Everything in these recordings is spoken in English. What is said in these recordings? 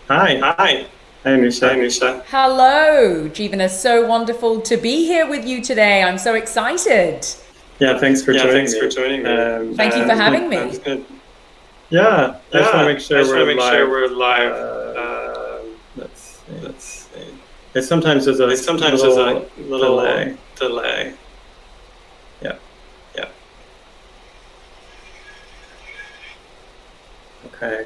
Hi. Hi. Hi, Anusha. Hi, Anusha. Hello, Jivana. So wonderful to be here with you today. I'm so excited. Yeah, thanks for joining Thanks me. for joining me. Thank you for having me. Yeah, I just want to make sure we're live. We're live. Let's see. Let's see. Sometimes there's a little delay. Yeah. Yeah. Okay.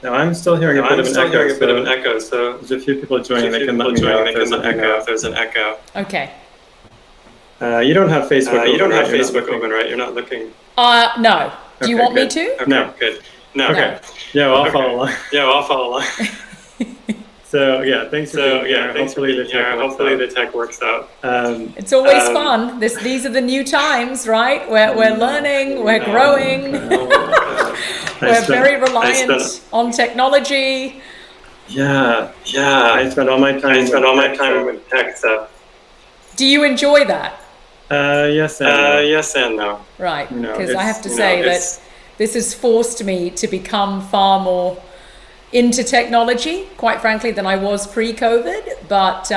Now I'm still hearing a bit of an echo. So There's a few people joining. if They can let me know if there's an echo. Okay. You don't have Facebook open, You don't have right? Facebook open, right? You're not looking. No. Do you Okay, want me good. to? Okay, No. good. No. Okay. Yeah, well, I'll follow along. I'll follow along. So yeah, thanks for being here. Hopefully the tech works out. It's always fun. These are the new times, right? We're learning, we're growing. We're very reliant on technology. Yeah. I spend all my time with tech stuff. Do you enjoy that? Yes and no. Yes and no. Right, You know, because I it's- have to say that this has forced me to become far more into technology, quite frankly, than I was pre-COVID, but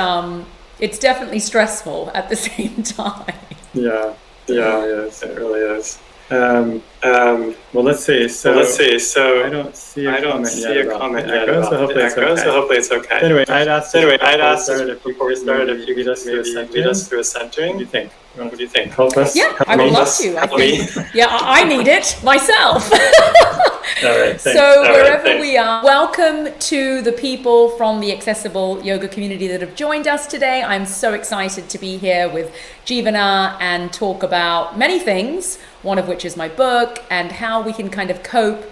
it's definitely stressful at the same time. Yeah. Yes, it really is. Well, let's see. So So I don't see a comment yet about the yet echo, about so hopefully it's okay. So hopefully it's okay. Anyway, I'd asked before we started if you could lead us through a lead us centering. through a What centering. do you think? What do you think? Help us? Yeah, I would love to. I think, I need it myself. All right, thanks. So wherever we are, welcome to the people from the accessible yoga community that have joined us today. I'm so excited to be here with Jivana and talk about many things, one of which is my book and how we can kind of cope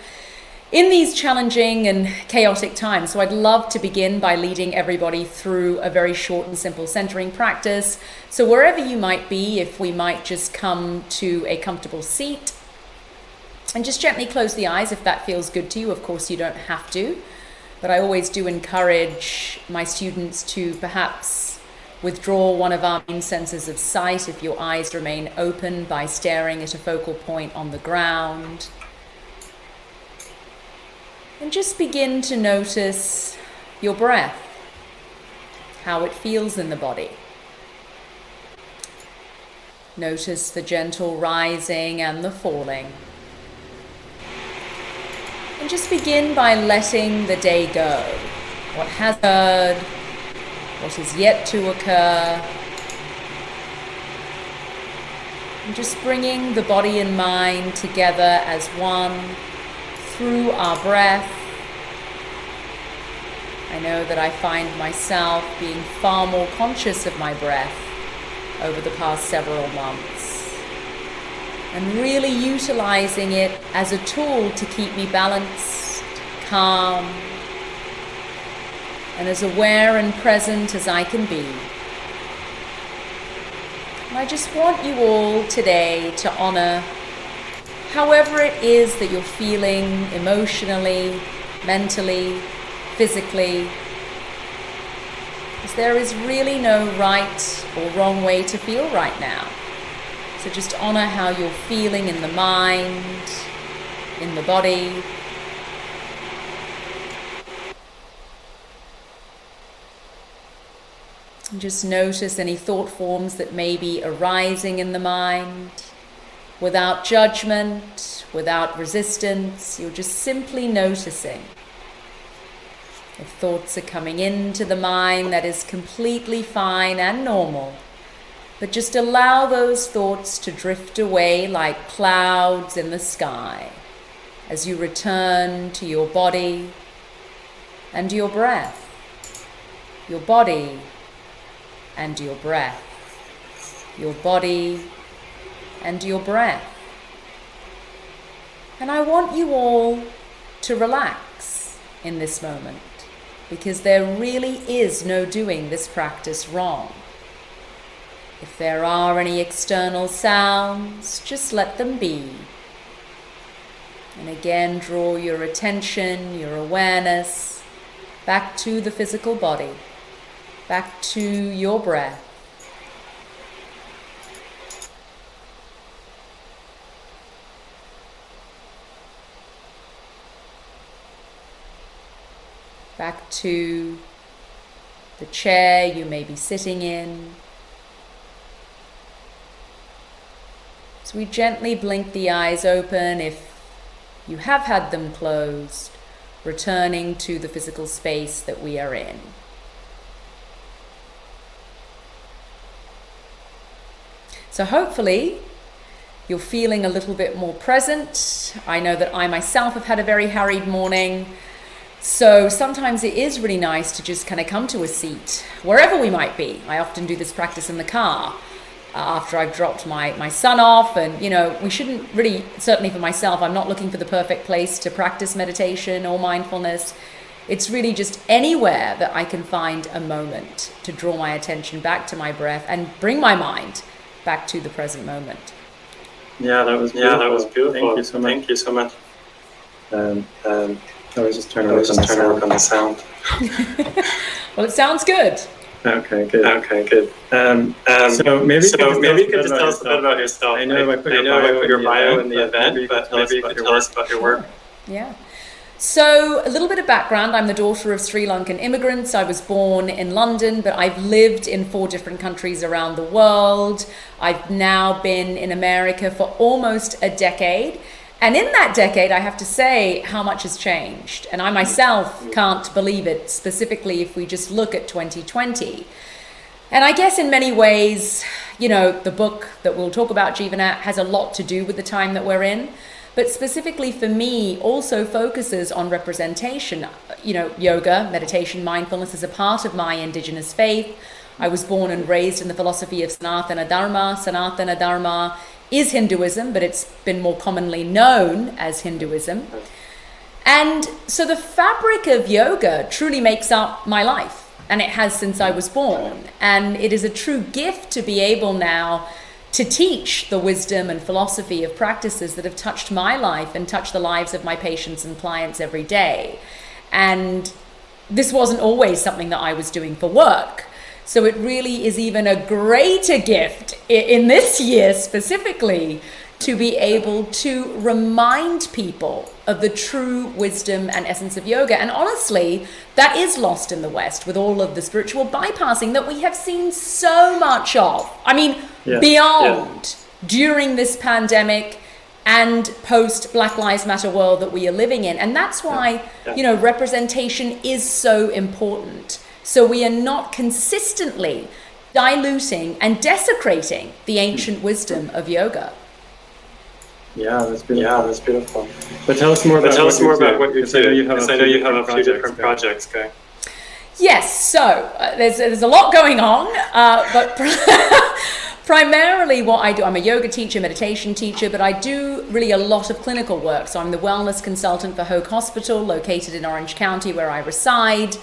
in these challenging and chaotic times. So I'd love to begin by leading everybody through a very short and simple centering practice. So wherever you might be, if we might just come to a comfortable seat and just gently close the eyes if that feels good to you. Of course, you don't have to, but I always do encourage my students to perhaps withdraw one of our main senses of sight if your eyes remain open by staring at a focal point on the ground. And just begin to notice your breath, how it feels in the body. Notice the gentle rising and the falling. And just begin by letting the day go. What has occurred, what is yet to occur. And just bringing the body and mind together as one through our breath. I know that I find myself being far more conscious of my breath over the past several months and really utilizing it as a tool to keep me balanced, calm, and as aware and present as I can be. And I just want you all today to honor however it is that you're feeling emotionally, mentally, physically, because there is really no right or wrong way to feel right now. So just honor how you're feeling in the mind, in the body. And just notice any thought forms that may be arising in the mind. Without judgment, without resistance, you're just simply noticing. If thoughts are coming into the mind, that is completely fine and normal. But just allow those thoughts to drift away like clouds in the sky as you return to your body and your breath. Your body and your breath. Your body and your breath. And I want you all to relax in this moment, because there really is no doing this practice wrong. If there are any external sounds, just let them be. And again, draw your attention, your awareness back to the physical body, back to your breath. back to the chair you may be sitting in. So we gently blink the eyes open if you have had them closed, returning to the physical space that we are in. So hopefully you're feeling a little bit more present. I know that I myself have had a very harried morning. So sometimes it is really nice to just kind of come to a seat, wherever we might be. I often do this practice in the car after I've dropped my son off. And, you know, we shouldn't really, certainly for myself, I'm not looking for the perfect place to practice meditation or mindfulness. It's really just anywhere that I can find a moment to draw my attention back to my breath and bring my mind back to the present moment. Yeah, that was beautiful. Thank you so much. Thank you so much. I was just trying to work on the sound. Well, it sounds good. Okay, good. So maybe you could just tell us a bit about yourself. I know I put your bio in the event, but maybe you could tell us about your work. Yeah. So a little bit of background. I'm the daughter of Sri Lankan immigrants. I was born in London, but I've lived in 4 different countries around the world. I've now been in America for almost a decade. And in that decade, I have to say how much has changed. And I myself can't believe it, specifically if we just look at 2020. And I guess in many ways, you know, the book that we'll talk about, Jivana, has a lot to do with the time that we're in. But specifically for me, also focuses on representation. You know, yoga, meditation, mindfulness is a part of my indigenous faith. I was born and raised in the philosophy of Sanatana Dharma. Sanatana Dharma is Hinduism, but it's been more commonly known as Hinduism. And so the fabric of yoga truly makes up my life, and it has since I was born. And it is a true gift to be able now to teach the wisdom and philosophy of practices that have touched my life and touched the lives of my patients and clients every day. And this wasn't always something that I was doing for work. So it really is even a greater gift in this year specifically to be able to remind people of the true wisdom and essence of yoga. And honestly, that is lost in the West with all of the spiritual bypassing that we have seen so much of. I mean, beyond during this pandemic and post Black Lives Matter world that we are living in. And that's why, you know, representation is so important. So we are not consistently diluting and desecrating the ancient wisdom of yoga. Yeah, that's beautiful. Yeah, that's beautiful. But tell us more about what you do. Because I know you have a few different projects going. Yes, so there's a lot going on, but primarily what I do, I'm a yoga teacher, meditation teacher, but I do really a lot of clinical work. So I'm the wellness consultant for Hoag Hospital, located in Orange County, where I reside.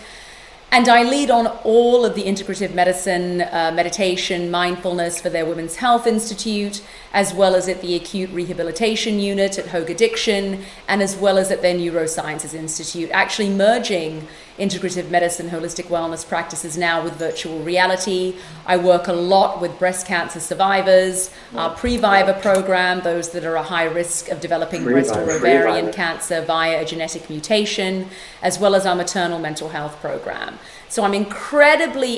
And I lead on all of the integrative medicine, meditation, mindfulness for their Women's Health Institute, as well as at the acute rehabilitation unit at Hoag Addiction, and as well as at their Neurosciences Institute, actually merging integrative medicine, holistic wellness practices now with virtual reality. I work a lot with breast cancer survivors, our Pre-Viva program, those that are at high risk of developing breast or ovarian cancer via a genetic mutation, as well as our maternal mental health program. So I'm incredibly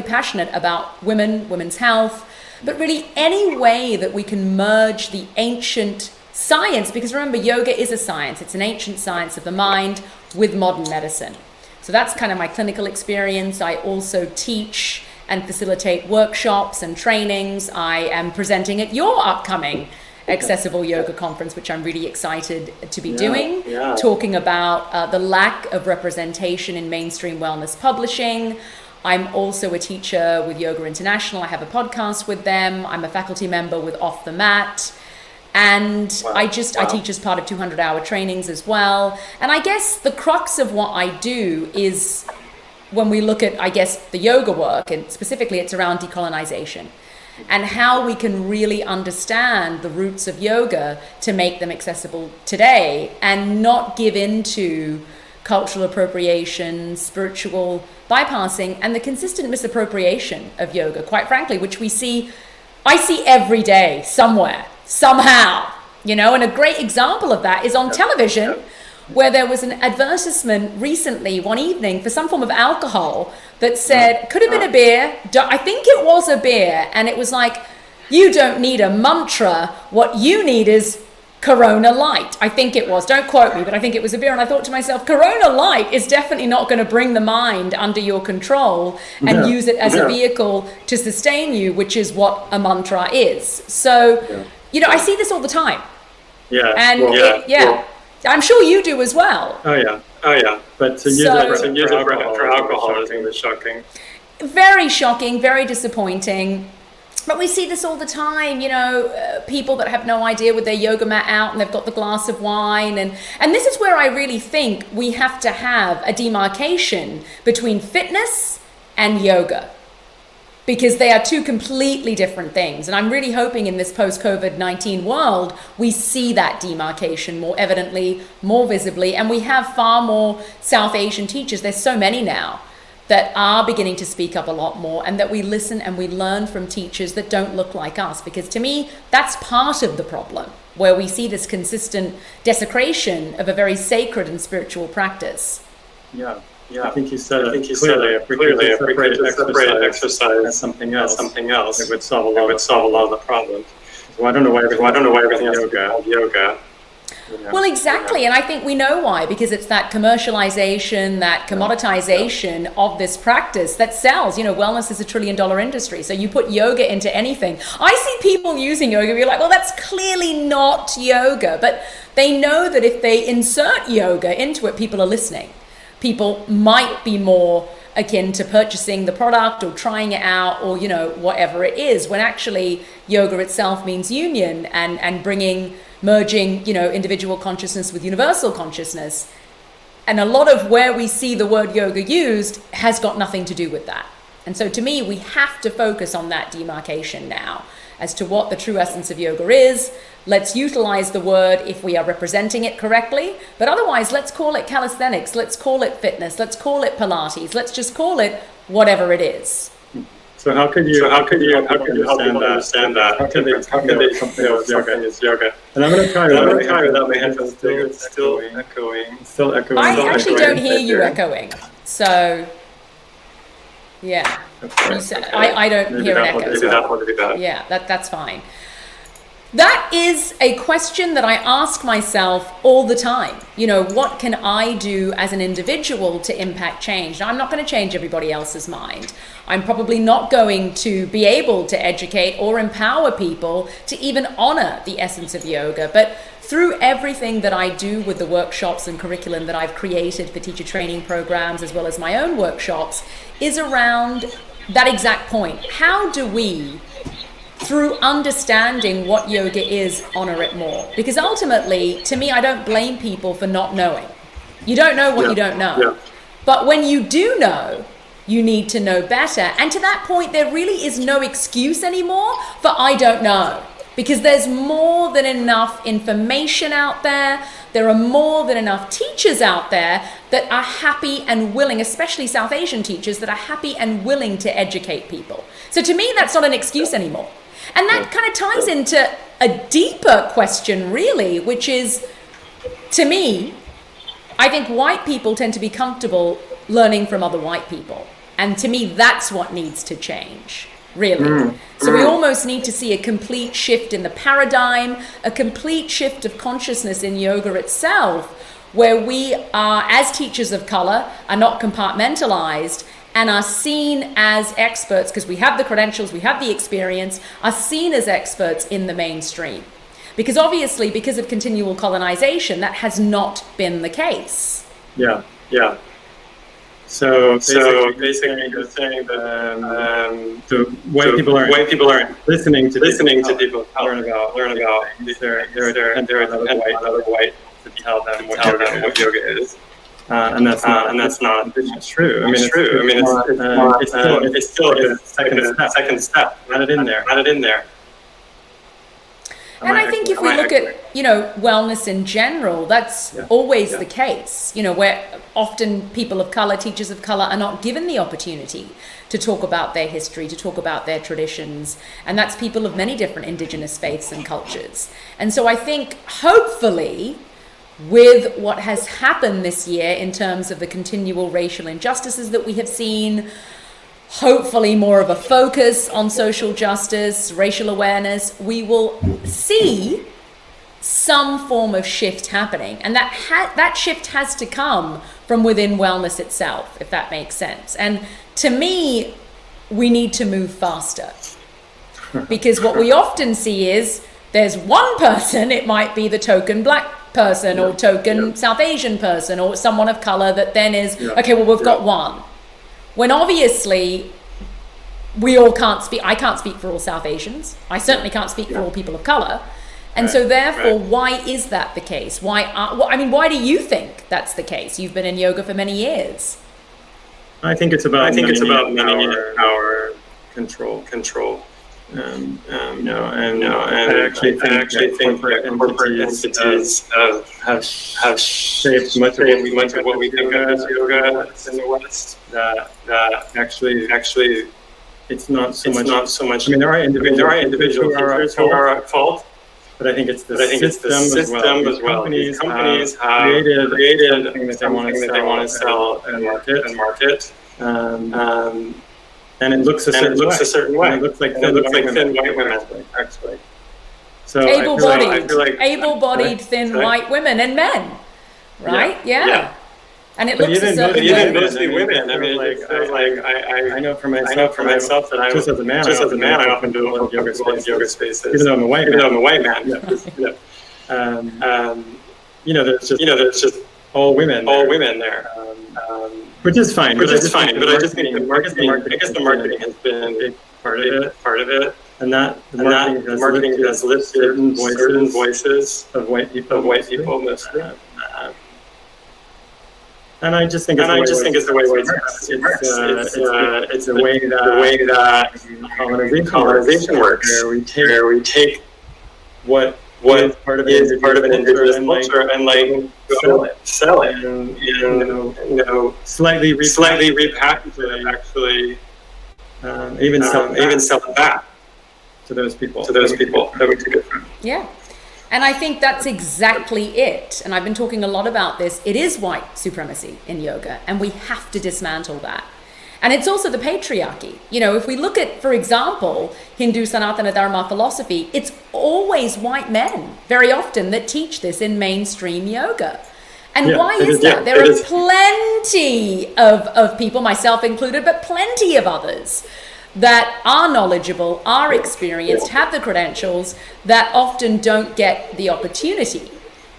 passionate about women's health, but really any way that we can merge the ancient science, because remember, yoga is a science. It's an ancient science of the mind with modern medicine. So that's kind of my clinical experience. I also teach and facilitate workshops and trainings. I am presenting at your upcoming Accessible Yoga Conference, which I'm really excited to be doing, talking about the lack of representation in mainstream wellness publishing. I'm also a teacher with Yoga International. I have a podcast with them. I'm a faculty member with Off the Mat. And I teach as part of 200-hour trainings as well. And I guess the crux of what I do is when we look at, I guess, the yoga work, and specifically it's around decolonization and how we can really understand the roots of yoga to make them accessible today and not give into cultural appropriation, spiritual bypassing, and the consistent misappropriation of yoga, quite frankly, which I see every day somewhere, somehow, you know. And a great example of that is on television where there was an advertisement recently, one evening, for some form of alcohol that said, could have been a beer, I think it was a beer, and it was like, you don't need a mantra, what you need is Corona Light. I think it was, don't quote me, but I think it was a beer. And I thought to myself, Corona Light is definitely not going to bring the mind under your control and use it as a vehicle to sustain you, which is what a mantra is. So, you know, I see this all the time. Yeah. And I'm sure you do as well. Oh yeah. But to use it for alcohol is shocking. Very shocking, very disappointing. But we see this all the time, you know, people that have no idea with their yoga mat out and they've got the glass of wine. And this is where I really think we have to have a demarcation between fitness and yoga, because they are two completely different things. And I'm really hoping in this post-COVID-19 world, we see that demarcation more evidently, more visibly. And we have far more South Asian teachers. There's so many now that are beginning to speak up a lot more, and that we listen and we learn from teachers that don't look like us. Because to me, that's part of the problem, where we see this consistent desecration of a very sacred and spiritual practice. Yeah. I think you said it clearly. If we could separate exercise as something else, it would solve a lot of the problems. So I don't know why everything else is called yoga. Well, exactly. And I think we know why, because it's that commercialization, that commoditization of this practice that sells. You know, wellness is $1 trillion industry. So you put yoga into anything. I see people using yoga, you're like, well, that's clearly not yoga. But they know that if they insert yoga into it, people are listening. People might be more akin to purchasing the product or trying it out, or, you know, whatever it is, when actually yoga itself means union and merging, you know, individual consciousness with universal consciousness. And a lot of where we see the word yoga used has got nothing to do with that. And so to me, we have to focus on that demarcation now as to what the true essence of yoga is. Let's utilize the word if we are representing it correctly, but otherwise let's call it calisthenics, let's call it fitness, let's call it Pilates, let's just call it whatever it is. So how could you help people understand that? How could they know something is yoga? And I'm going to try without my headphones. Still echoing. I actually don't hear you echoing. So, yeah. I don't hear an echo. Yeah, that's fine. That is a question that I ask myself all the time. You know, what can I do as an individual to impact change? Now, I'm not going to change everybody else's mind. I'm probably not going to be able to educate or empower people to even honor the essence of yoga. But through everything that I do with the workshops and curriculum that I've created for teacher training programs, as well as my own workshops, is around that exact point. How do we, through understanding what yoga is, honor it more? Because ultimately, to me, I don't blame people for not knowing. You don't know what you don't know. Yeah. But when you do know, you need to know better. And to that point, there really is no excuse anymore for I don't know. Because there's more than enough information out there. There are more than enough teachers out there that are happy and willing, especially South Asian teachers, that are happy and willing to educate people. So to me, that's not an excuse anymore. And that kind of ties into a deeper question, really, which is, to me, I think white people tend to be comfortable learning from other white people. And to me, that's what needs to change, really. So we almost need to see a complete shift in the paradigm, a complete shift of consciousness in yoga itself, where we are, as teachers of color, are not compartmentalized and are seen as experts, because we have the credentials, we have the experience, are seen as experts in the mainstream. Because obviously, because of continual colonization, that has not been the case. Yeah. So basically you're saying that so white people aren't listening to people learn about they're another white to tell them what yoga is. And that's not true. I mean, it's true. I mean, it's still a second step. Add it in there. And I think if we look at, you know, wellness in general, that's always the case, you know, where often people of color, teachers of color, are not given the opportunity to talk about their history, to talk about their traditions. And that's people of many different indigenous faiths and cultures. And so I think hopefully with what has happened this year in terms of the continual racial injustices that we have seen, hopefully more of a focus on social justice, racial awareness, we will see some form of shift happening. And that shift has to come from within wellness itself, if that makes sense. And to me, we need to move faster. Because what we often see is there's one person, it might be the token black person or token South Asian person or someone of color that then is, okay, well, we've got one. When obviously we all can't speak, I can't speak for all South Asians. I certainly can't speak for all people of color. And so therefore, why is that the case? Why do you think that's the case? You've been in yoga for many years. I think it's about power, control. And I actually think that corporate entities have shaped much of what we think of as yoga in the West. That actually it's not so much. I mean, there are individual teachers who are at fault. But I think it's the system as well. These companies have created something that they want to sell and market. And it looks a certain way. It looks like thin white women, actually. So able-bodied thin white women and men, right? Yeah. And it looks a certain way. Even mostly women. I mean, I know for myself that just as a man, I often do a lot of yoga spaces. Even though I'm a white man. There's just all women there. Which is fine. But I just think the marketing has been part of it. And the marketing has lifted certain voices of white people mostly. And I just think it's the way it works. It's the way that colonization works, where we take what is part of an indigenous culture and sell it, and slightly repackage it, actually, even sell it back to those people that we took it from. Yeah. And I think that's exactly it. And I've been talking a lot about this. It is white supremacy in yoga, and we have to dismantle that. And it's also the patriarchy. If we look at, for example, Hindu Sanatana Dharma philosophy, it's always white men, very often, that teach this in mainstream yoga. And why is that? There are plenty of people, myself included, but plenty of others that are knowledgeable, are experienced, have the credentials, that often don't get the opportunity.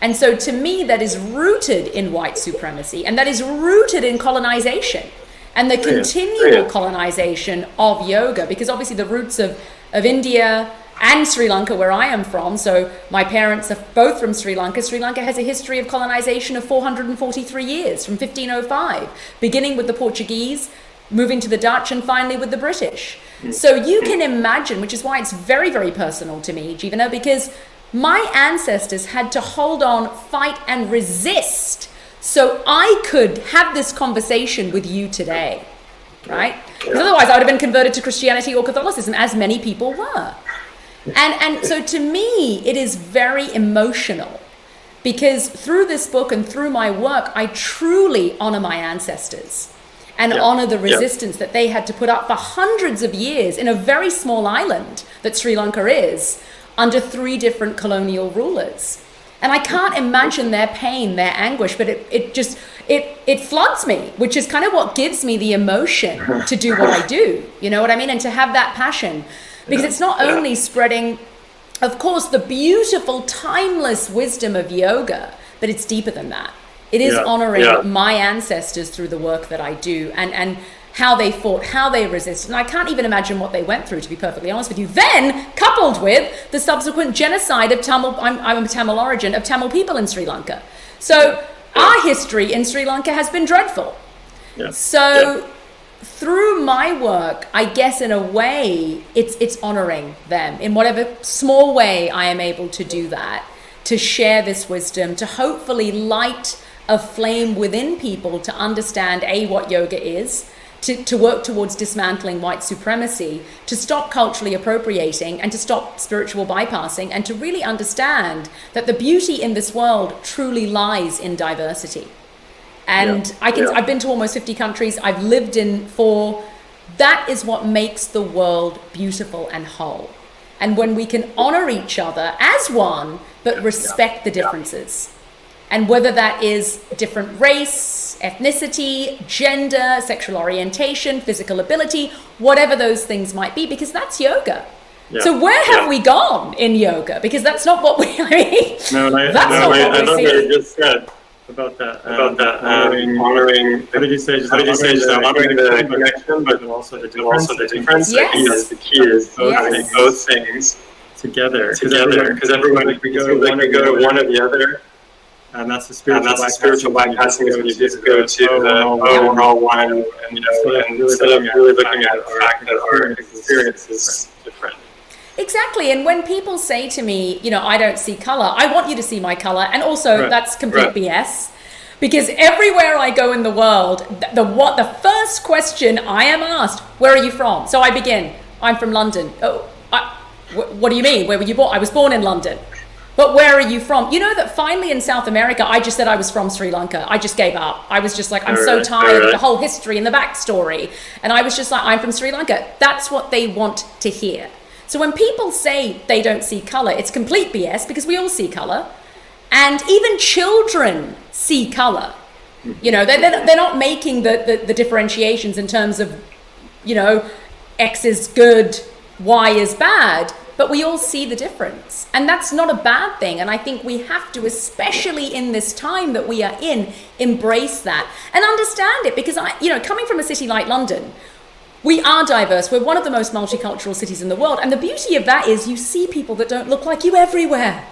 And so to me, that is rooted in white supremacy, and that is rooted in colonization and the continual colonization of yoga, because obviously the roots of India and Sri Lanka, where I am from, so my parents are both from Sri Lanka. Sri Lanka has a history of colonization of 443 years, from 1505, beginning with the Portuguese, moving to the Dutch, and finally with the British. So you can imagine, which is why it's very, very personal to me, Jivana, because my ancestors had to hold on, fight, and resist so I could have this conversation with you today, right? Because otherwise I would have been converted to Christianity or Catholicism, as many people were. And so to me, it is very emotional, because through this book and through my work, I truly honor my ancestors. And honor the resistance that they had to put up for hundreds of years in a very small island that Sri Lanka is, under 3 different colonial rulers. And I can't imagine their pain, their anguish, but it floods me, which is kind of what gives me the emotion to do what I do. You know what I mean? And to have that passion, because it's not only spreading, of course, the beautiful, timeless wisdom of yoga, but it's deeper than that. It is honoring my ancestors through the work that I do, and how they fought, how they resisted. And I can't even imagine what they went through, to be perfectly honest with you. Then, coupled with the subsequent genocide of Tamil, I'm of Tamil origin, of Tamil people in Sri Lanka. So our history in Sri Lanka has been dreadful. So through my work, I guess in a way, it's honoring them in whatever small way I am able to do that, to share this wisdom, to hopefully light a flame within people to understand what yoga is, to work towards dismantling white supremacy, to stop culturally appropriating and to stop spiritual bypassing, and to really understand that the beauty in this world truly lies in diversity. And I've been to almost 50 countries. I've lived in 4. That is what makes the world beautiful and whole. And when we can honor each other as one, but respect the differences. And whether that is different race, ethnicity, gender, sexual orientation, physical ability, whatever those things might be, because that's yoga. Yeah. So where have we gone in yoga? Because that's not what we, I mean, that's not what we see. What you just said about that, honoring, how did you say, honoring the connection, but also the difference. Yes. The key is both things together, because everyone, if we go to one or the other, and that's the spiritual bypassing, is when you just go to the we're all one, and instead of really looking at the fact that our experience is different. Exactly. And when people say to me, I don't see color, I want you to see my color. And also that's complete BS, because everywhere I go in the world, the first question I am asked, where are you from? So I begin, I'm from London. Oh, what do you mean? Where were you born? I was born in London. But where are you from? You know that finally in South America, I just said I was from Sri Lanka. I just gave up. I was just like, I'm so tired of the whole history and the backstory. And I was just like, I'm from Sri Lanka. That's what they want to hear. So when people say they don't see color, it's complete BS, because we all see color. And even children see color. They're not making the differentiations in terms of, X is good, Y is bad. But we all see the difference. And that's not a bad thing. And I think we have to, especially in this time that we are in, embrace that and understand it. Because, coming from a city like London, we are diverse. We're one of the most multicultural cities in the world. And the beauty of that is you see people that don't look like you everywhere.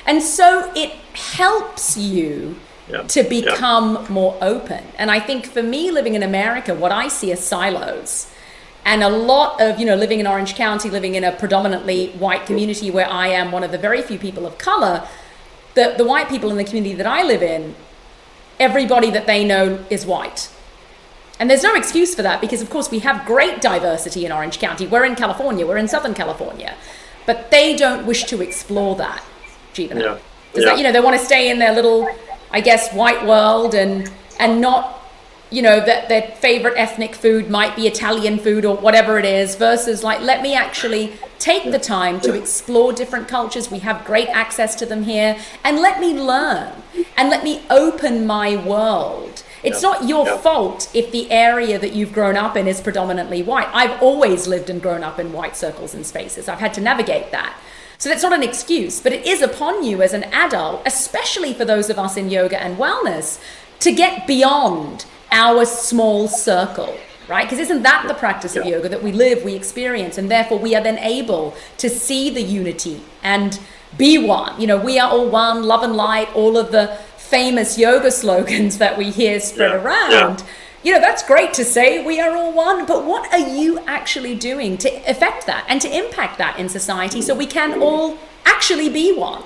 And so it helps you to become more open. And I think for me, living in America, what I see are silos. And a lot of, living in Orange County, living in a predominantly white community where I am one of the very few people of color, the white people in the community that I live in, everybody that they know is white. And there's no excuse for that, because of course we have great diversity in Orange County. We're in California, we're in Southern California, but they don't wish to explore that, Jivana. They want to stay in their little, I guess, white world and not, that their favorite ethnic food might be Italian food or whatever it is, versus like, let me actually take the time to explore different cultures. We have great access to them here, and let me learn and let me open my world. It's not your fault if the area that you've grown up in is predominantly white. I've always lived and grown up in white circles and spaces. I've had to navigate that. So that's not an excuse, but it is upon you as an adult, especially for those of us in yoga and wellness, to get beyond our small circle, right? Because isn't that the practice of yoga, that we live, we experience, and therefore we are then able to see the unity and be one. We are all one, love and light, all of the famous yoga slogans that we hear spread around. That's great to say we are all one, but what are you actually doing to affect that and to impact that in society so we can all actually be one?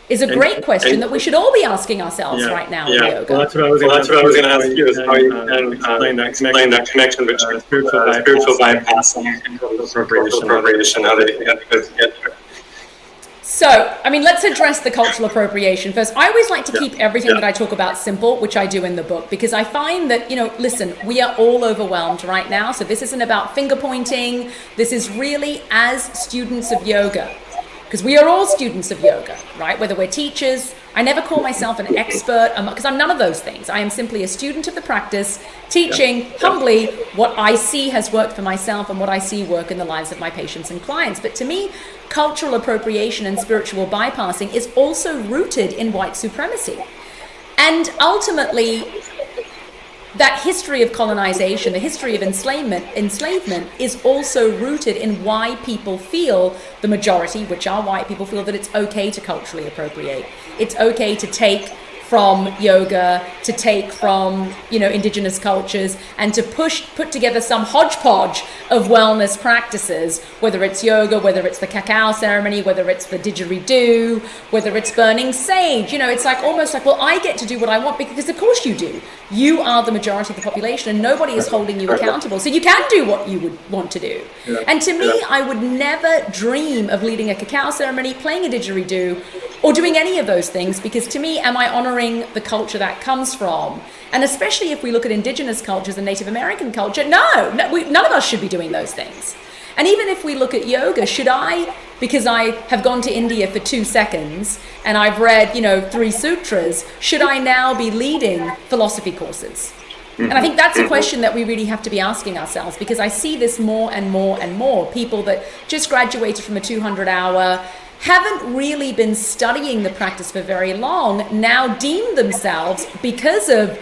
Is a great question that we should all be asking ourselves right now in yoga. Well, that's what I was going to ask you, is how you can explain that connection between spiritual bypassing and cultural appropriation, how they get together. So, let's address the cultural appropriation first. I always like to keep everything that I talk about simple, which I do in the book, because I find that, listen, we are all overwhelmed right now. So this isn't about finger pointing. This is really as students of yoga. Because we are all students of yoga, right? Whether we're teachers, I never call myself an expert, because I'm none of those things. I am simply a student of the practice, teaching humbly what I see has worked for myself and what I see work in the lives of my patients and clients. But to me, cultural appropriation and spiritual bypassing is also rooted in white supremacy. And ultimately, that history of colonization, the history of enslavement is also rooted in why people feel, the majority, which are white people, feel that it's okay to culturally appropriate. It's okay to take from yoga, to take from, indigenous cultures, and to put together some hodgepodge of wellness practices, whether it's yoga, whether it's the cacao ceremony, whether it's the didgeridoo, whether it's burning sage. It's like almost like, well, I get to do what I want, because of course you do. You are the majority of the population, and nobody is holding you accountable. So you can do what you would want to do. Yeah. And to me, I would never dream of leading a cacao ceremony, playing a didgeridoo, or doing any of those things, because to me, am I honoring the culture that comes from? And especially if we look at indigenous cultures and Native American culture, none of us should be doing those things. And even if we look at yoga, should I, because I have gone to India for 2 seconds and I've read, 3 sutras, should I now be leading philosophy courses? And I think that's a question that we really have to be asking ourselves, because I see this more and more and more. People that just graduated from a 200-hour, haven't really been studying the practice for very long, now deem themselves, because of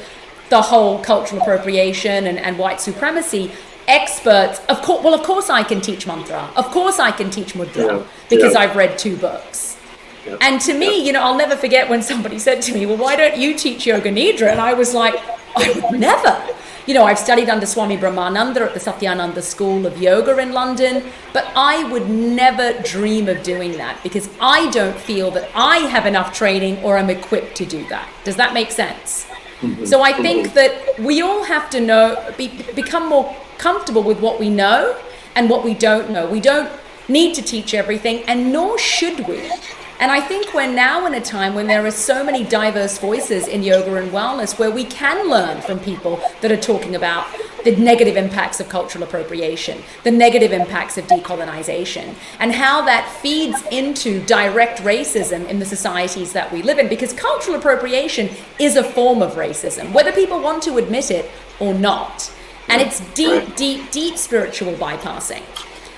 the whole cultural appropriation and white supremacy, experts. Of course I can teach mantra. Of course I can teach mudra, because I've read 2 books. Yeah. And to me, I'll never forget when somebody said to me, well, why don't you teach Yoga Nidra? And I was like, I would never. I've studied under Swami Brahmananda at the Satyananda School of Yoga in London, but I would never dream of doing that, because I don't feel that I have enough training or am equipped to do that. Does that make sense? Mm-hmm. So I think that we all have to become more comfortable with what we know and what we don't know. We don't need to teach everything, and nor should we. And I think we're now in a time when there are so many diverse voices in yoga and wellness, where we can learn from people that are talking about the negative impacts of cultural appropriation, the negative impacts of decolonization, and how that feeds into direct racism in the societies that we live in. Because cultural appropriation is a form of racism, whether people want to admit it or not. And it's deep spiritual bypassing.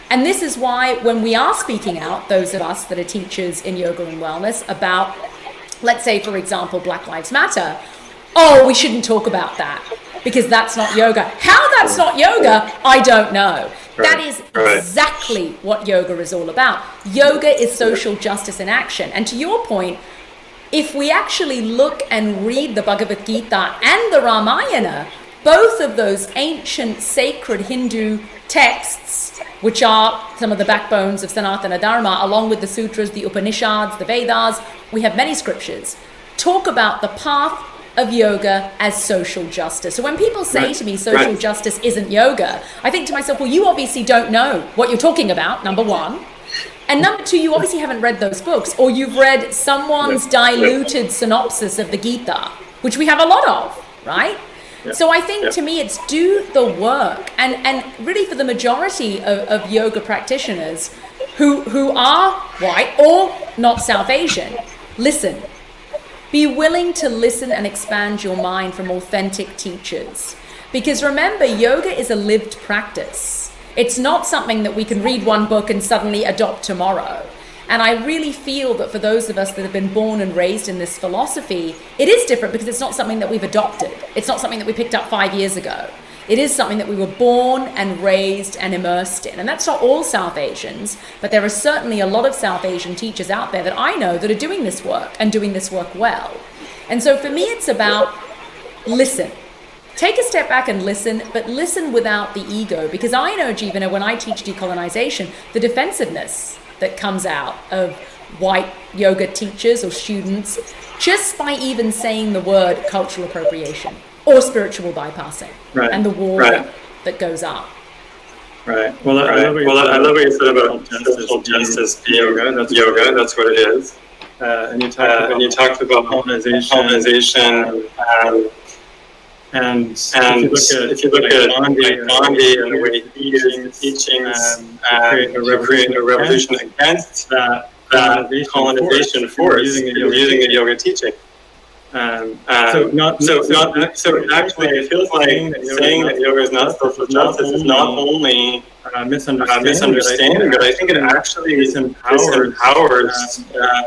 And this is why when we are speaking out, those of us that are teachers in yoga and wellness, about, let's say, for example, Black Lives Matter, we shouldn't talk about that because that's not yoga. How that's not yoga, I don't know. That is exactly what yoga is all about. Yoga is social justice in action. And to your point, if we actually look and read the Bhagavad Gita and the Ramayana, both of those ancient sacred Hindu texts, which are some of the backbones of Sanatana Dharma, along with the sutras, the Upanishads, the Vedas, we have many scriptures, talk about the path of yoga as social justice. So when people say to me social justice isn't yoga, I think to myself, well, you obviously don't know what you're talking about, number one. And number two, you obviously haven't read those books, or you've read someone's diluted synopsis of the Gita, which we have a lot of, right? So I think to me it's do the work, and really for the majority of yoga practitioners who are white or not South Asian, listen. Be willing to listen and expand your mind from authentic teachers. Because remember, yoga is a lived practice. It's not something that we can read one book and suddenly adopt tomorrow. And I really feel that for those of us that have been born and raised in this philosophy, it is different because it's not something that we've adopted. It's not something that we picked up 5 years ago. It is something that we were born and raised and immersed in. And that's not all South Asians, but there are certainly a lot of South Asian teachers out there that I know that are doing this work and doing this work well. And so for me, it's about listen. Take a step back and listen, but listen without the ego. Because I know, Jivana, when I teach decolonization, the defensiveness that comes out of white yoga teachers or students just by even saying the word cultural appropriation or spiritual bypassing and the wall that goes up. Right. Well, I love what you said about social justice yoga. That's what it is. And you talked about colonization. And if you look at Gandhi and the way he used teachings to create a revolution against that colonization force using the yoga teaching. So actually, it feels like saying that yoga is not social justice is not only misunderstanding, but I think it actually disempowers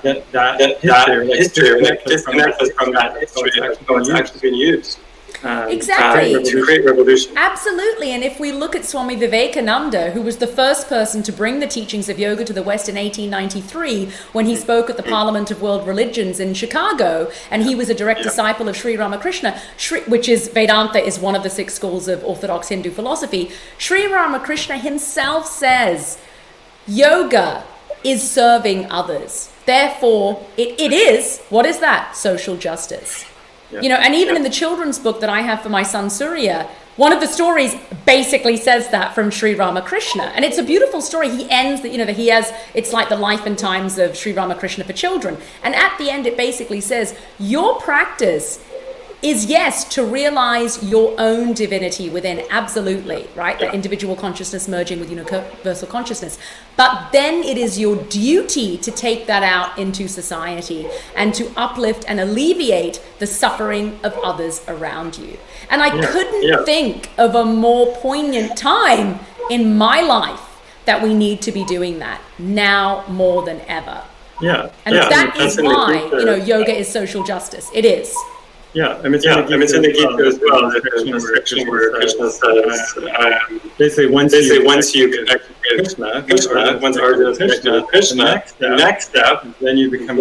that history, disconnects us from that history. It's actually been used. Exactly. To create revolution. Absolutely. And if we look at Swami Vivekananda, who was the first person to bring the teachings of yoga to the West in 1893, when he spoke at the Parliament of World Religions in Chicago, and he was a direct disciple of Sri Ramakrishna, which is Vedanta is one of the 6 schools of Orthodox Hindu philosophy. Sri Ramakrishna himself says, yoga is serving others. Therefore, it is, what is that? Social justice. You know, and even in the children's book that I have for my son Surya, one of the stories basically says that from Sri Ramakrishna. And it's a beautiful story. He ends that, you know, that he has, it's like the life and times of Sri Ramakrishna for children. And at the end, it basically says, your practice is, yes, to realize your own divinity within, absolutely, right? That individual consciousness merging with universal consciousness. But then it is your duty to take that out into society and to uplift and alleviate the suffering of others around you. And I couldn't think of a more poignant time in my life that we need to be doing that now more than ever. And that is why, you know, yoga is social justice. It is. Yeah, I mean, it's in the Gita as well. There's a section where Krishna says, basically, once you connect with Krishna, once Arjuna is connected with Krishna, the next step, then you become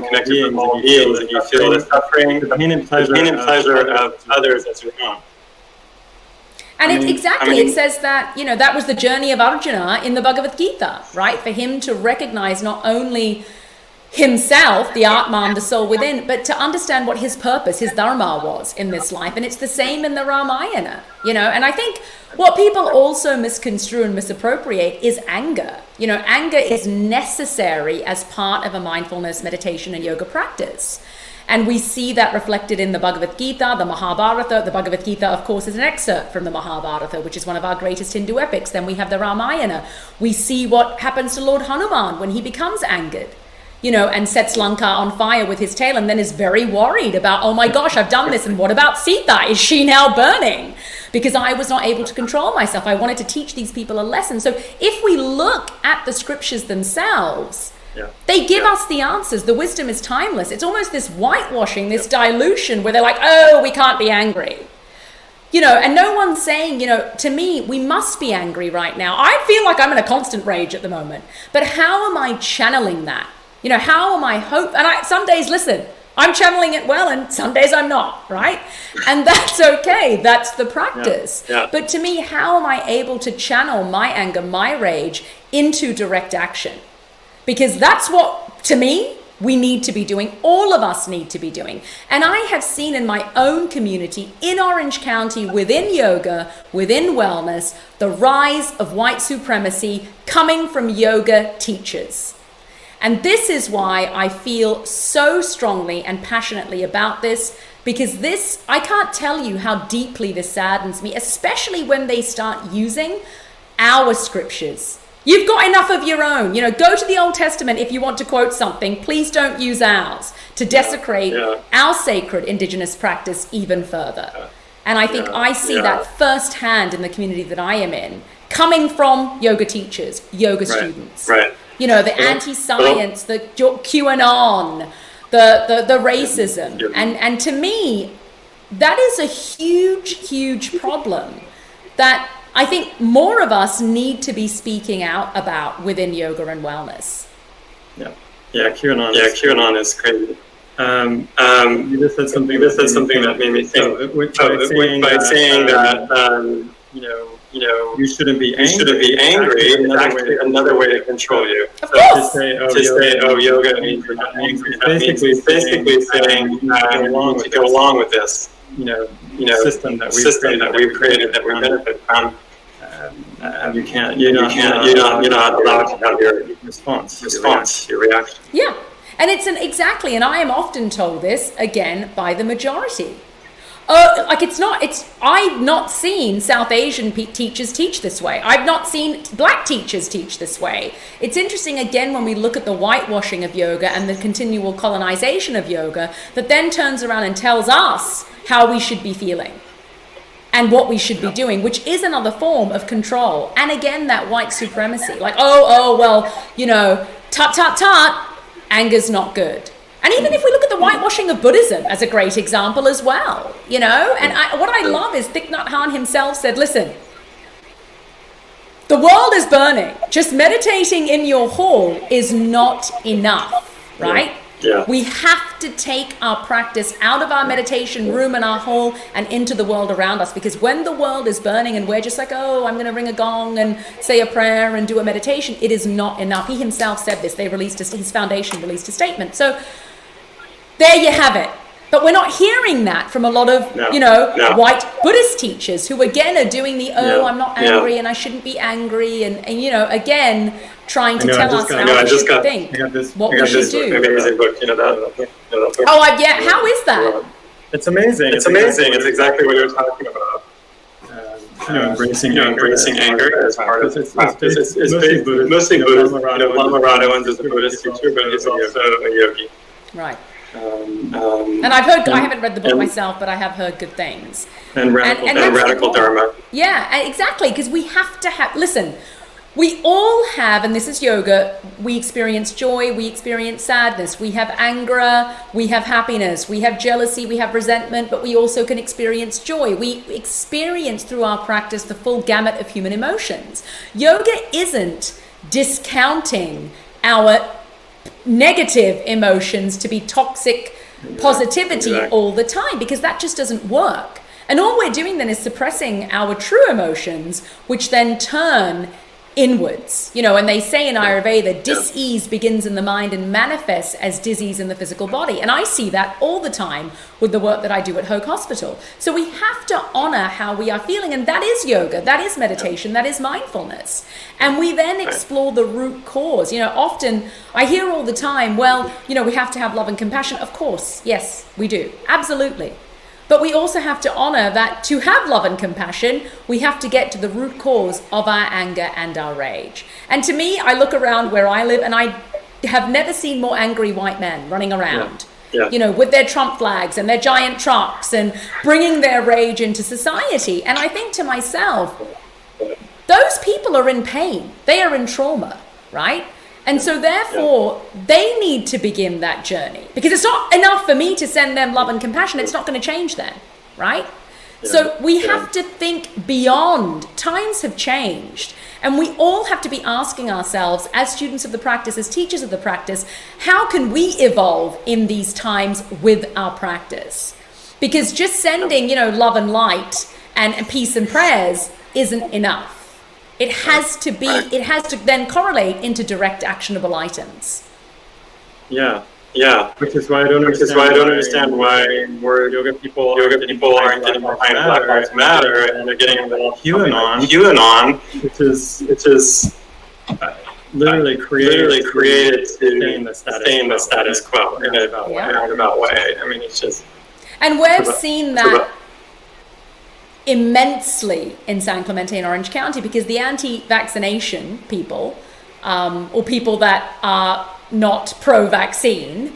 connected with all beings, and you feel the suffering, the pain and pleasure of others as your own. And it says that, you know, that was the journey of Arjuna in the Bhagavad Gita, right? For him to recognize not only himself, the Atman, the soul within, but to understand what his purpose, his dharma was in this life. And it's the same in the Ramayana, you know. And I think what people also misconstrue and misappropriate is anger. You know, anger is necessary as part of a mindfulness, meditation, and yoga practice. And we see that reflected in the Bhagavad Gita, the Mahabharata. The Bhagavad Gita, of course, is an excerpt from the Mahabharata, which is one of our greatest Hindu epics. Then we have the Ramayana. We see what happens to Lord Hanuman when he becomes angered, you know, and sets Lanka on fire with his tail, and then is very worried about, oh my gosh, I've done this, and what about Sita? Is she now burning? Because I was not able to control myself. I wanted to teach these people a lesson. So if we look at the scriptures themselves, they give us the answers. The wisdom is timeless. It's almost this whitewashing, this dilution, where they're like, oh, we can't be angry. You know, and no one's saying, you know, to me, we must be angry right now. I feel like I'm in a constant rage at the moment. But how am I channeling that? You know, how am I some days, listen, I'm channeling it well, and some days I'm not, right? And that's okay. That's the practice. But to me, how am I able to channel my anger, my rage into direct action? Because that's what, to me, we need to be doing. All of us need to be doing. And I have seen in my own community in Orange County, within yoga, within wellness, the rise of white supremacy coming from yoga teachers. And this is why I feel so strongly and passionately about this, because this, I can't tell you how deeply this saddens me, especially when they start using our scriptures. You've got enough of your own. You know, go to the Old Testament if you want to quote something. Please don't use ours to desecrate our sacred indigenous practice even further. And I think I see that firsthand in the community that I am in, coming from yoga teachers, yoga students. You know, the anti-science, the QAnon, the racism. And to me, that is a huge, huge problem that I think more of us need to be speaking out about within yoga and wellness. QAnon is crazy. You just said something that made me think. By saying that, you know, you shouldn't be angry. It's actually another way to control you. Of course. To say, yoga means you're not angry. Basically saying you need to go along with this, system that we've created that we benefit from. And you're not allowed to have your response, your reaction. Yeah, and exactly, and I am often told this again by the majority. I've not seen South Asian teachers teach this way. I've not seen black teachers teach this way. It's interesting, again, when we look at the whitewashing of yoga and the continual colonization of yoga, that then turns around and tells us how we should be feeling and what we should be doing, which is another form of control. And again, that white supremacy, like, well, tut, anger's not good. And even if we look at the whitewashing of Buddhism as a great example as well, you know. And what I love is Thich Nhat Hanh himself said, listen, the world is burning. Just meditating in your hall is not enough, right? Yeah. We have to take our practice out of our meditation room and our hall and into the world around us, because when the world is burning and we're just like, oh, I'm going to ring a gong and say a prayer and do a meditation, it is not enough. He himself said this. They released his foundation released a statement. So there you have it. But we're not hearing that from a lot of, white Buddhist teachers who, again, are doing I'm not angry and I shouldn't be angry. And again, trying to tell us how we should think, what we should do. Amazing book, How is that? It's amazing. It's amazing. It's exactly what you're talking about. Embracing anger as part of his practice. It's mostly Buddhist. Lama Radhavans is a Buddhist teacher, but he's also a yogi. Right. And I've heard, I haven't read the book myself, but I have heard good things. And radical Dharma. Yeah, exactly. Because we have to listen, we all have, and this is yoga, we experience joy, we experience sadness, we have anger, we have happiness, we have jealousy, we have resentment, but we also can experience joy. We experience through our practice the full gamut of human emotions. Yoga isn't discounting our negative emotions to be toxic positivity all the time, because that just doesn't work. And all we're doing then is suppressing our true emotions, which then turn inwards. And they say in Ayurveda, dis-ease begins in the mind and manifests as disease in the physical body. And I see that all the time with the work that I do at Hoag Hospital. So we have to honor how we are feeling. And that is yoga, that is meditation, that is mindfulness. And we then explore the root cause. Often I hear all the time, well, we have to have love and compassion. Of course, yes, we do. Absolutely. But we also have to honor that to have love and compassion, we have to get to the root cause of our anger and our rage. And to me, I look around where I live and I have never seen more angry white men running around, with their Trump flags and their giant trucks and bringing their rage into society. And I think to myself, those people are in pain. They are in trauma, right? And so therefore, they need to begin that journey, because it's not enough for me to send them love and compassion. It's not going to change them, right? So we have to think beyond. Times have changed. And we all have to be asking ourselves, as students of the practice, as teachers of the practice, how can we evolve in these times with our practice? Because just sending, love and light and peace and prayers isn't enough. It has to then correlate into direct actionable items. Yeah. Which is why I don't understand why more yoga people aren't getting behind Black Lives Matter, and they're getting involved in QAnon, which is literally created to stay in the status quo in a roundabout way. I mean, it's just. And we've seen that immensely in San Clemente in Orange County, because the anti-vaccination people, or people that are not pro-vaccine,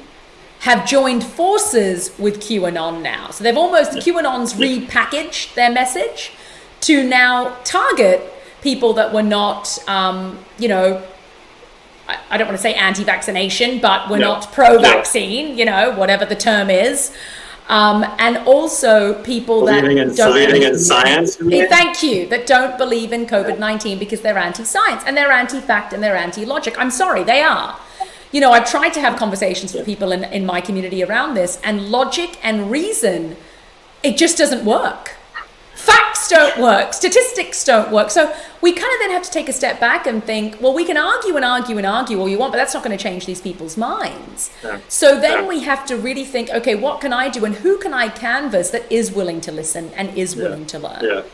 have joined forces with QAnon now. So QAnon's repackaged their message to now target people that were not, I don't want to say anti-vaccination, but were not pro-vaccine, whatever the term is. And also people that don't believe in science. Thank you. That don't believe in COVID-19 because they're anti-science and they're anti-fact and they're anti-logic. I'm sorry, they are. I've tried to have conversations with people in my community around this, and logic and reason, it just doesn't work. Facts don't work. Statistics don't work. So we kind of then have to take a step back and think, well, we can argue all you want, but that's not going to change these people's minds. So then we have to really think, okay, what can I do and who can I canvas that is willing to listen and is willing to learn?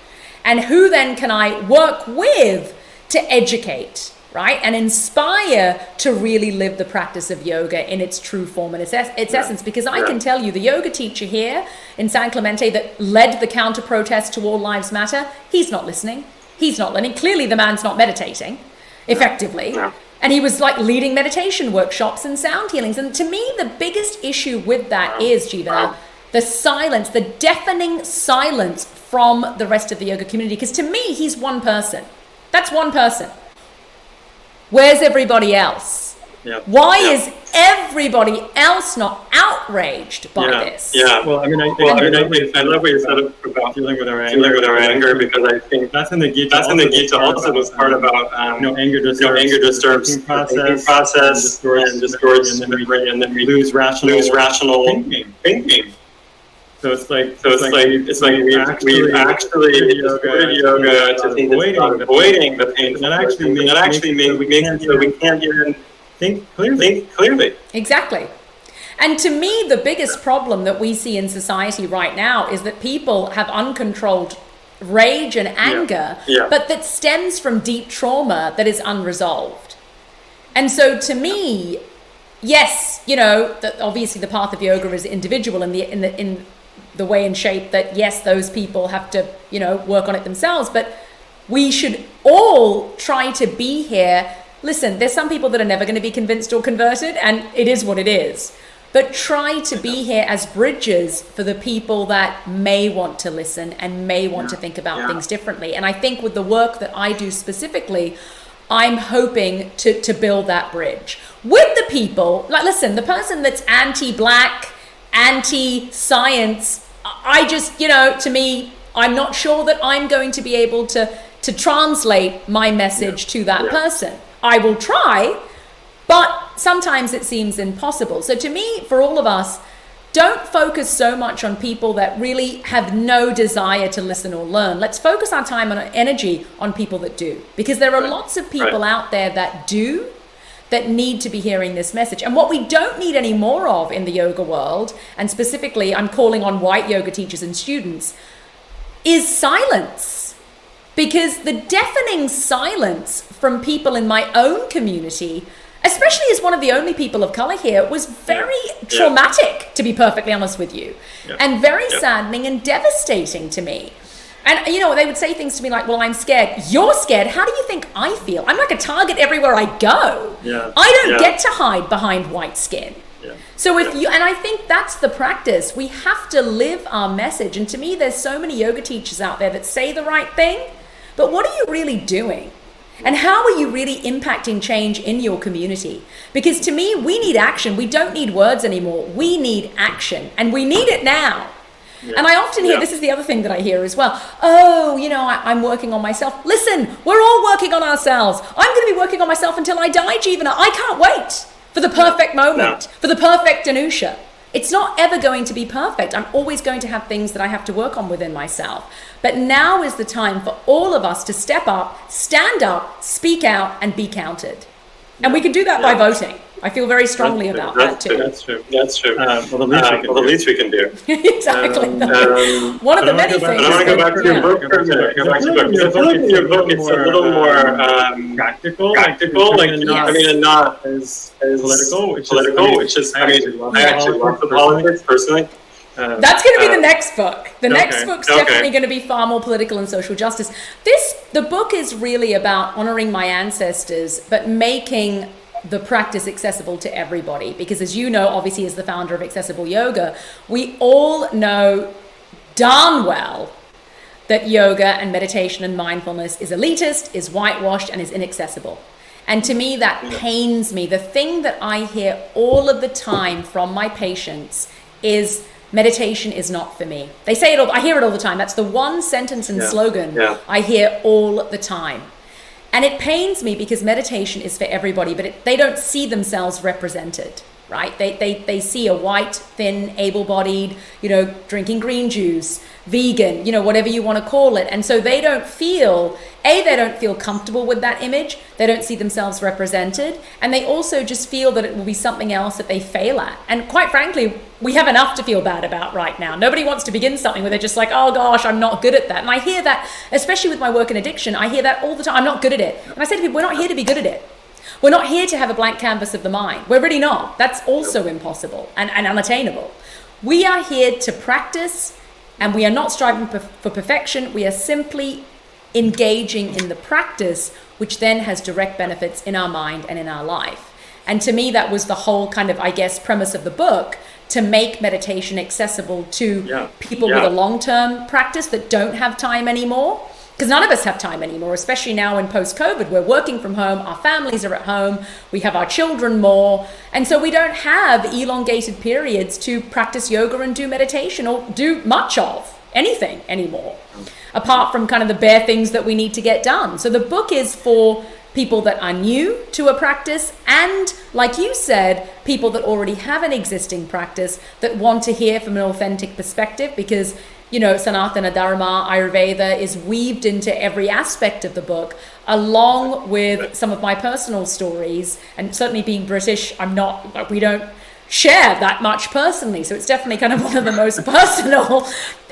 And who then can I work with to educate, right? And inspire to really live the practice of yoga in its true form and its essence. Because I can tell you, the yoga teacher here in San Clemente that led the counter protest to All Lives Matter, he's not listening. He's not learning. Clearly the man's not meditating effectively. And he was leading meditation workshops and sound healings. And to me, the biggest issue with that is, Jivana, the silence, the deafening silence from the rest of the yoga community. Because to me, he's one person. That's one person. Where's everybody else? Why is everybody else not outraged by this? Yeah. Well, I love what you said about dealing with our anger, because I think that's in the Gita also was part about anger disturbs the thinking process and distorts, and then we lose rational thinking. So it's like we've actually supported yoga to think about avoiding the pain. That actually makes it so we can't even think clearly. Exactly. And to me, the biggest problem that we see in society right now is that people have uncontrolled rage and anger, but that stems from deep trauma that is unresolved. And so to me, yes, obviously the path of yoga is individual in the way and shape that, yes, those people have to, work on it themselves, but we should all try to be here. Listen, there's some people that are never going to be convinced or converted, and it is what it is. But try to be here as bridges for the people that may want to listen and may want to think about things differently. And I think with the work that I do specifically, I'm hoping to build that bridge with the people. Like, listen, the person that's anti-black, anti-science, I just, to me, I'm not sure that I'm going to be able to translate my message to that person. I will try, but sometimes it seems impossible. So to me, for all of us, don't focus so much on people that really have no desire to listen or learn. Let's focus our time and our energy on people that do, because there are lots of people out there that do, that need to be hearing this message. And what we don't need any more of in the yoga world, and specifically I'm calling on white yoga teachers and students, is silence. Because the deafening silence from people in my own community, especially as one of the only people of color here, was very traumatic, to be perfectly honest with you, and very saddening and devastating to me. And, they would say things to me like, well, I'm scared. You're scared? How do you think I feel? I'm like a target everywhere I go. I don't get to hide behind white skin. So and I think that's the practice. We have to live our message. And to me, there's so many yoga teachers out there that say the right thing, but what are you really doing? And how are you really impacting change in your community? Because to me, we need action. We don't need words anymore. We need action, and we need it now. And I often hear, this is the other thing that I hear as well. Oh, I'm working on myself. Listen, we're all working on ourselves. I'm going to be working on myself until I die, Jivana. I can't wait for the perfect moment, for the perfect Anusha. It's not ever going to be perfect. I'm always going to have things that I have to work on within myself. But now is the time for all of us to step up, stand up, speak out, and be counted. And we can do that by voting. I feel very strongly about that too. That's true. Well, the least we can do. Exactly. One of the many things. I want to go back to your book for a minute. Your book is a little more practical. And not as political. Which is, I actually love the politics personally. That's going to be the next book. The next book's definitely going to be far more political and social justice. The book is really about honoring my ancestors, but making the practice accessible to everybody. Because as you know, obviously as the founder of Accessible Yoga, we all know darn well that yoga and meditation and mindfulness is elitist, is whitewashed, and is inaccessible. And to me, that pains me. The thing that I hear all of the time from my patients is meditation is not for me. They say it all, I hear it all the time. That's the one sentence and slogan I hear all the time. And it pains me because meditation is for everybody, but they don't see themselves represented, right? They see a white, thin, able-bodied, drinking green juice, vegan, whatever you want to call it. And so they don't feel comfortable with that image. They don't see themselves represented. And they also just feel that it will be something else that they fail at. And quite frankly, we have enough to feel bad about right now. Nobody wants to begin something where they're just like, oh gosh, I'm not good at that. And I hear that, especially with my work in addiction, I hear that all the time. I'm not good at it. And I say to people, we're not here to be good at it. We're not here to have a blank canvas of the mind. We're really not. That's also impossible and unattainable. We are here to practice, and we are not striving for perfection. We are simply engaging in the practice, which then has direct benefits in our mind and in our life. And to me, that was the whole kind of, premise of the book, to make meditation accessible to people with a long-term practice that don't have time anymore. because none of us have time anymore, especially now in post-COVID. We're working from home, our families are at home, we have our children more, and so we don't have elongated periods to practice yoga and do meditation or do much of anything anymore, apart from kind of the bare things that we need to get done. So the book is for people that are new to a practice and, like you said, people that already have an existing practice that want to hear from an authentic perspective, because Sanatana Dharma, Ayurveda is weaved into every aspect of the book, along with some of my personal stories. And certainly being British, we don't share that much personally. So it's definitely kind of one of the most personal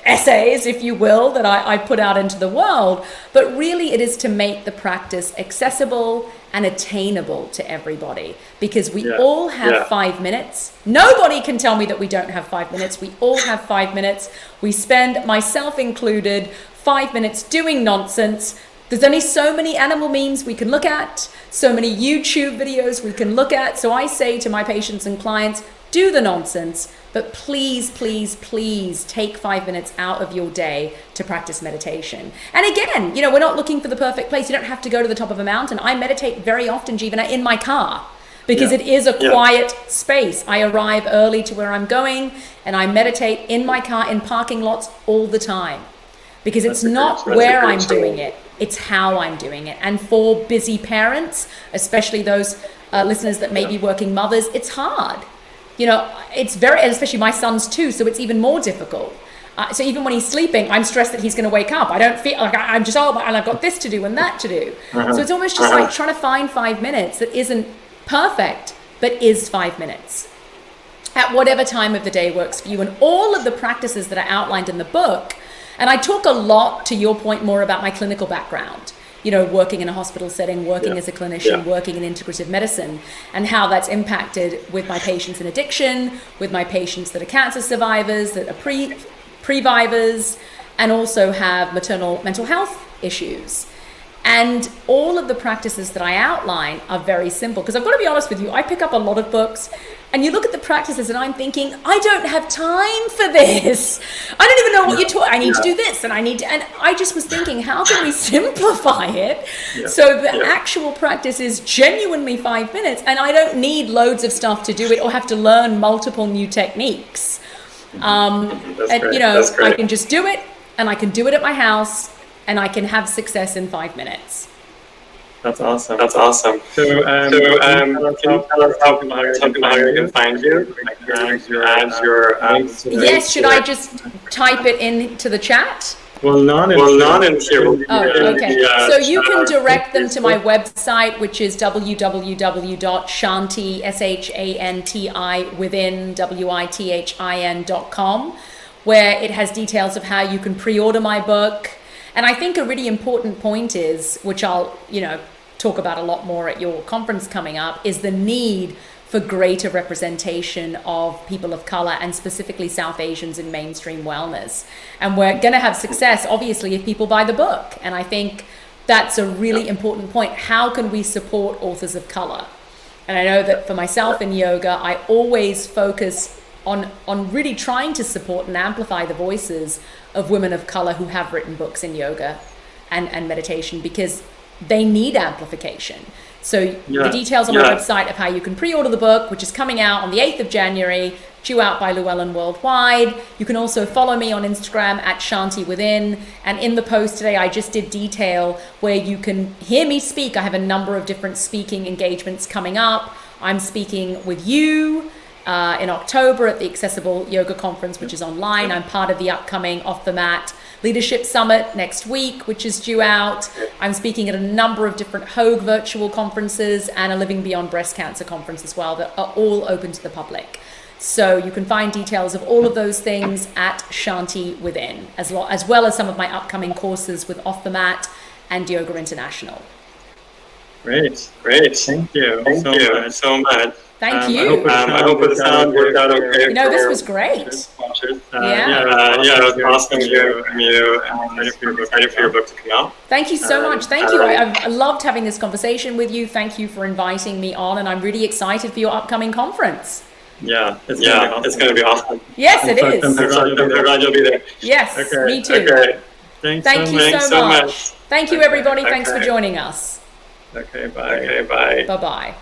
essays, if you will, that I put out into the world. But really it is to make the practice accessible and attainable to everybody, because we all have 5 minutes. Nobody can tell me that we don't have 5 minutes. We all have 5 minutes. We spend, myself included, 5 minutes doing nonsense. There's only so many animal memes we can look at, so many YouTube videos we can look at. So I say to my patients and clients, do the nonsense, but please, please, please take 5 minutes out of your day to practice meditation. And again, we're not looking for the perfect place. You don't have to go to the top of a mountain. I meditate very often, Jivana, in my car, because it is a quiet space. I arrive early to where I'm going and I meditate in my car in parking lots all the time, because it's not where I'm doing it, it's how I'm doing it. And for busy parents, especially those listeners that may be working mothers, it's hard. It's and especially my sons too, so it's even more difficult. So even when he's sleeping, I'm stressed that he's going to wake up. I don't feel like I'm just, and I've got this to do and that to do. So it's almost just like trying to find 5 minutes that isn't perfect, but is 5 minutes at whatever time of the day works for you. And all of the practices that are outlined in the book, and I talk a lot, to your point, more about my clinical background, working in a hospital setting, working as a clinician, working in integrative medicine, and how that's impacted with my patients in addiction, with my patients that are cancer survivors, that are previvors, and also have maternal mental health issues. And all of the practices that I outline are very simple, because I've got to be honest with you, I pick up a lot of books and you look at the practices and I'm thinking, I don't have time for this. I don't even know what you're talking. I need to do this and and I just was thinking, how can we simplify it so the actual practice is genuinely 5 minutes and I don't need loads of stuff to do it or have to learn multiple new techniques. I can just do it, and I can do it at my house, and I can have success in 5 minutes. That's awesome. So, can you tell us how you can find you? Yes, should I just type it into the chat? Well, not in here. Okay. So you can direct them to my website, which is www.shanti, SHANTI, within, WITHIN.com, where it has details of how you can pre-order my book. And I think a really important point is, which I'll, talk about a lot more at your conference coming up, is the need for greater representation of people of color and specifically South Asians in mainstream wellness. And we're going to have success, obviously, if people buy the book. And I think that's a really important point. How can we support authors of color? And I know that for myself in yoga, I always focus on really trying to support and amplify the voices of women of color who have written books in yoga and meditation, because they need amplification. So the details on my website of how you can pre-order the book, which is coming out on the 8th of January, due out by Llewellyn Worldwide. You can also follow me on Instagram at Shanti Within. And in the post today, I just did detail where you can hear me speak. I have a number of different speaking engagements coming up. I'm speaking with you in October at the Accessible Yoga Conference, which is online. I'm part of the upcoming Off the Mat Leadership Summit next week, which is due out. I'm speaking at a number of different Hoag virtual conferences and a Living Beyond Breast Cancer conference as well, that are all open to the public. So you can find details of all of those things at Shanti Within, as well as some of my upcoming courses with Off the Mat and Yoga International. Great. Thank you so much. Thank you. I hope the sound worked out okay. This was great. It was awesome from you, and ready for your book to come out. Thank you so much. Thank you. I loved having this conversation with you. Thank you for inviting me on, and I'm really excited for your upcoming conference. It's going to be awesome. Yes, it is. I'm glad you'll be there. Yes, me too. Okay. Thank you so much. Thank you, everybody. Thanks for joining us. Okay, bye. Bye-bye.